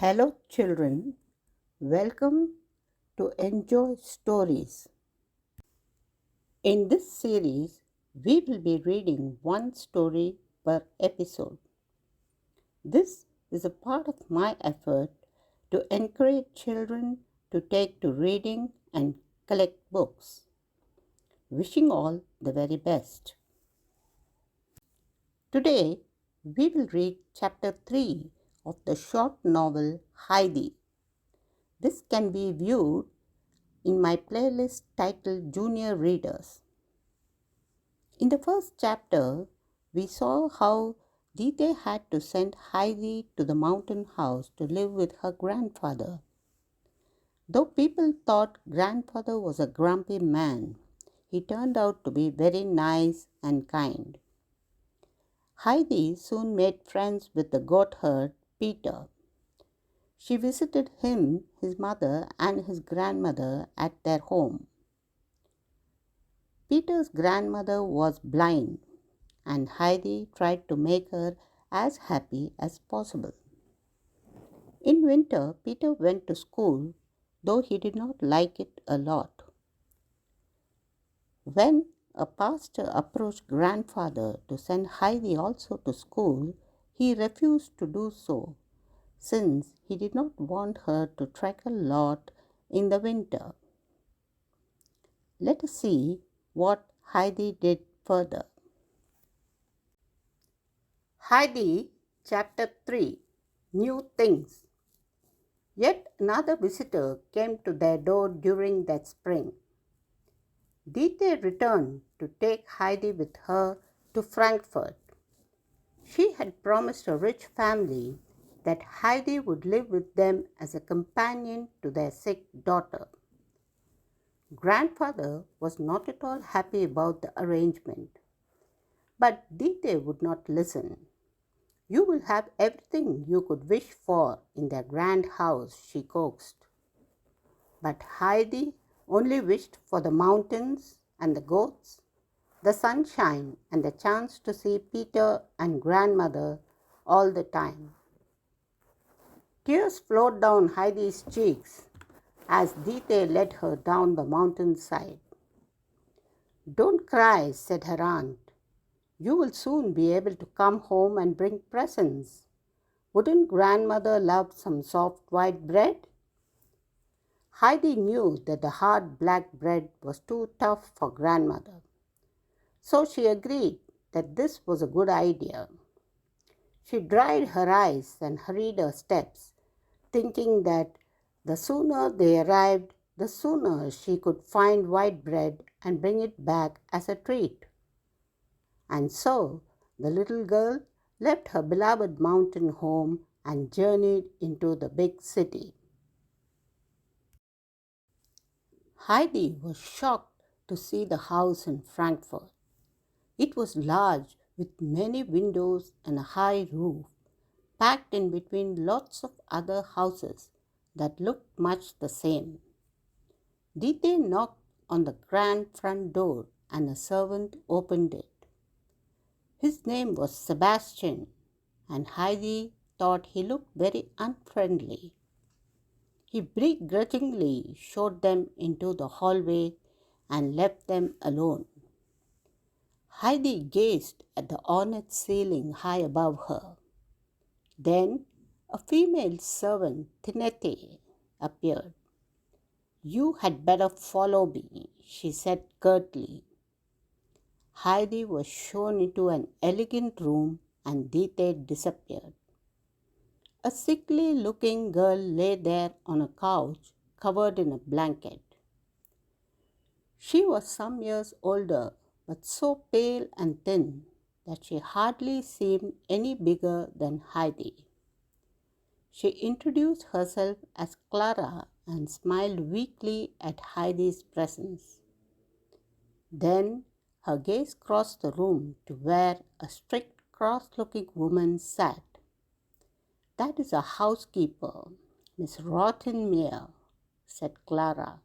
Hello, children. Welcome to Enjoy Stories. In this series, we will be reading one story per episode. This is a part of my effort to encourage children to take to reading and collect books. Wishing all the very best. Today, we will read Chapter 3 of the short novel Heidi. This can be viewed in my playlist titled Junior Readers. In the first chapter, we saw how Dite had to send Heidi to the mountain house to live with her grandfather. Though people thought grandfather was a grumpy man, he turned out to be very nice and kind. Heidi soon made friends with the goatherd Peter. She visited him, his mother, and his grandmother at their home. Peter's grandmother was blind, and Heidi tried to make her as happy as possible. In winter, Peter went to school, though he did not like it a lot. When a pastor approached grandfather to send Heidi also to school, he refused to do so, since he did not want her to trek a lot in the winter. Let us see what Heidi did further. Heidi Chapter 3 New Things. Yet another visitor came to their door during that spring. Dite returned to take Heidi with her to Frankfurt. She had promised a rich family that Heidi would live with them as a companion to their sick daughter. Grandfather was not at all happy about the arrangement, but Dite would not listen. "You will have everything you could wish for in their grand house," she coaxed. But Heidi only wished for the mountains and the goats, the sunshine and the chance to see Peter and grandmother all the time. Tears flowed down Heidi's cheeks as Dite led her down the mountainside. "Don't cry," said her aunt. "You will soon be able to come home and bring presents. Wouldn't grandmother love some soft white bread?" Heidi knew that the hard black bread was too tough for grandmother, so she agreed that this was a good idea. She dried her eyes and hurried her steps, thinking that the sooner they arrived, the sooner she could find white bread and bring it back as a treat. And so the little girl left her beloved mountain home and journeyed into the big city. Heidi was shocked to see the house in Frankfurt. It was large, with many windows and a high roof, packed in between lots of other houses that looked much the same. Dite knocked on the grand front door and a servant opened it. His name was Sebastian, and Heidi thought he looked very unfriendly. He begrudgingly showed them into the hallway and left them alone. Heidi gazed at the ornate ceiling high above her. Then a female servant, Tinette, appeared. "You had better follow me," she said curtly. Heidi was shown into an elegant room and Dite disappeared. A sickly-looking girl lay there on a couch covered in a blanket. She was some years older, but so pale and thin that she hardly seemed any bigger than Heidi. She introduced herself as Clara and smiled weakly at Heidi's presence. Then her gaze crossed the room to where a strict, cross-looking woman sat. "That is a housekeeper, Miss Rottenmeier," said Clara.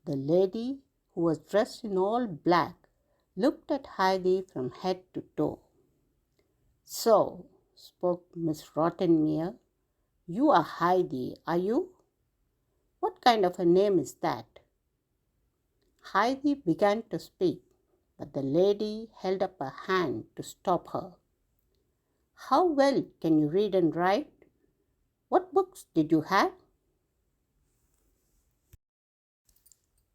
The lady, who was dressed in all black, looked at Heidi from head to toe. "So," spoke Miss Rottenmeier, You are Heidi, are you? What kind of a name is that? Heidi began to speak, but the lady held up a hand to stop her. How well can you read and write? What books did you have?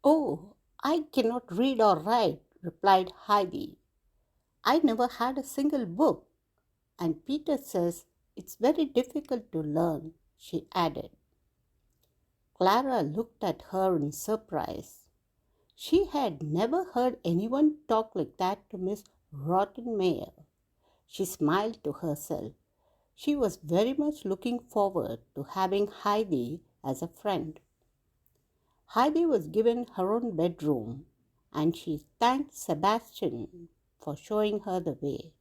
Oh, I cannot read or write, replied Heidi. I never had a single book, and Peter says it's very difficult to learn, she added. Clara looked at her in surprise. She had never heard anyone talk like that to Miss Rottenmeier. She smiled to herself. She was very much looking forward to having Heidi as a friend. Heidi was given her own bedroom, and she thanked Sebastian for showing her the way.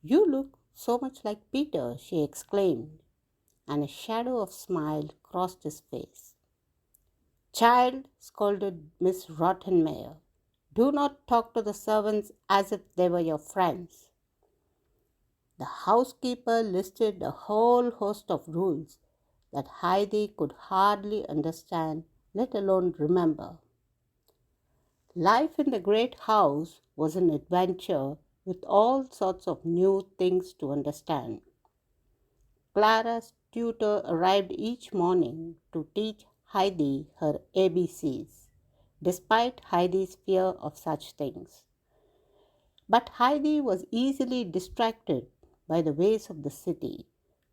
You look so much like Peter, she exclaimed, and a shadow of smile crossed his face. Child, scolded Miss Rottenmeier, do not talk to the servants as if they were your friends. The housekeeper listed a whole host of rules that Heidi could hardly understand, let alone remember. Life in the great house was an adventure with all sorts of new things to understand. Clara's tutor arrived each morning to teach Heidi her ABCs, despite Heidi's fear of such things. But Heidi was easily distracted by the ways of the city,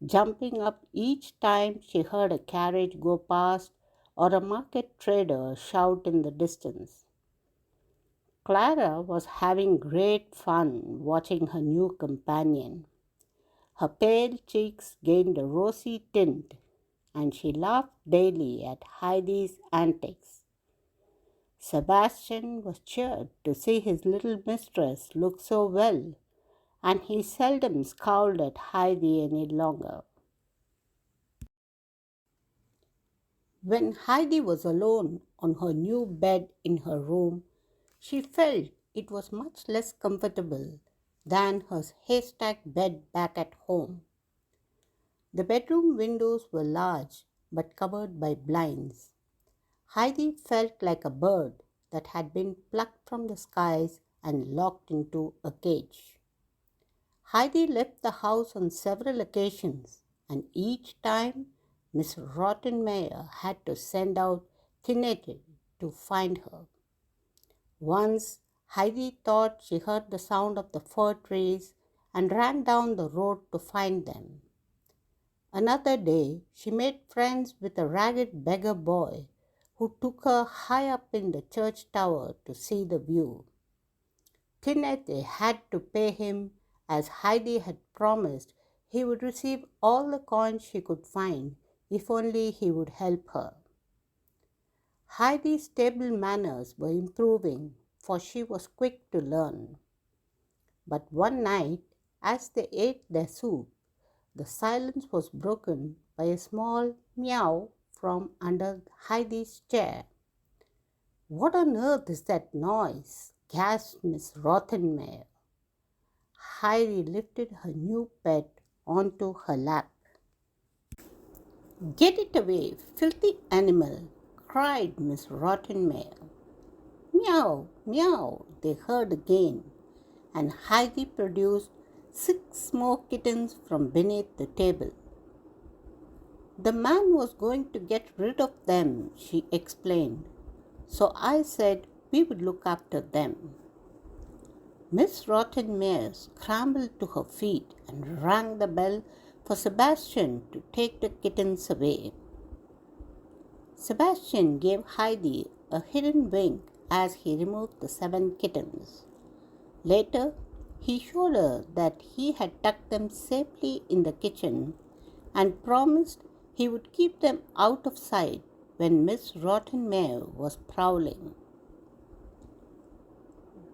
jumping up each time she heard a carriage go past or a market trader shout in the distance. Clara was having great fun watching her new companion. Her pale cheeks gained a rosy tint, and she laughed daily at Heidi's antics. Sebastian was cheered to see his little mistress look so well, and he seldom scowled at Heidi any longer. When Heidi was alone on her new bed in her room, she felt it was much less comfortable than her haystack bed back at home. The bedroom windows were large but covered by blinds. Heidi felt like a bird that had been plucked from the skies and locked into a cage. Heidi left the house on several occasions, and each time Miss Rottenmeier had to send out Tinette to find her. Once Heidi thought she heard the sound of the fir trees and ran down the road to find them. Another day she made friends with a ragged beggar boy who took her high up in the church tower to see the view. Tinette had to pay him, as Heidi had promised he would receive all the coins she could find if only he would help her. Heidi's table manners were improving, for she was quick to learn. But one night, as they ate their soup, the silence was broken by a small meow from under Heidi's chair. What on earth is that noise? Gasped Miss Rothenmeier. Heidi lifted her new pet onto her lap. Get it away, filthy animal, cried Miss Rottenmeier. Meow, meow, they heard again, and Heidi produced 6 more kittens from beneath the table. The man was going to get rid of them, she explained, so I said we would look after them. Miss Rottenmeier scrambled to her feet and rang the bell for Sebastian to take the kittens away. Sebastian gave Heidi a hidden wink as he removed the 7 kittens. Later, he showed her that he had tucked them safely in the kitchen and promised he would keep them out of sight when Miss Rottenmeier was prowling.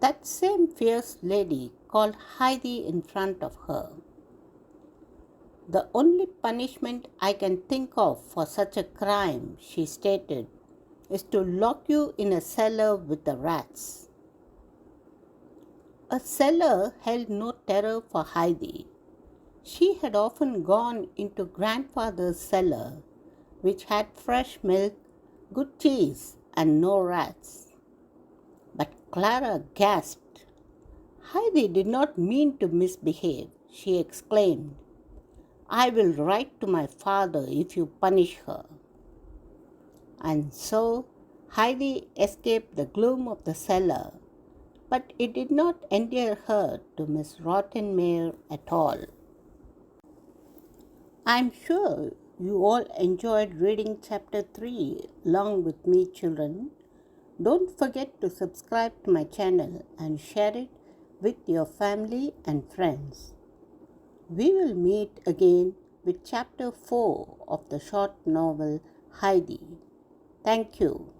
That same fierce lady called Heidi in front of her. The only punishment I can think of for such a crime, she stated, is to lock you in a cellar with the rats. A cellar held no terror for Heidi. She had often gone into grandfather's cellar, which had fresh milk, good cheese, and no rats. But Clara gasped. Heidi did not mean to misbehave, she exclaimed. I will write to my father if you punish her. And so Heidi escaped the gloom of the cellar, but it did not endear her to Miss Rottenmeier at all. I'm sure you all enjoyed reading Chapter 3 along with me, children. Don't forget to subscribe to my channel and share it with your family and friends. We will meet again with Chapter 4 of the short novel Heidi. Thank you.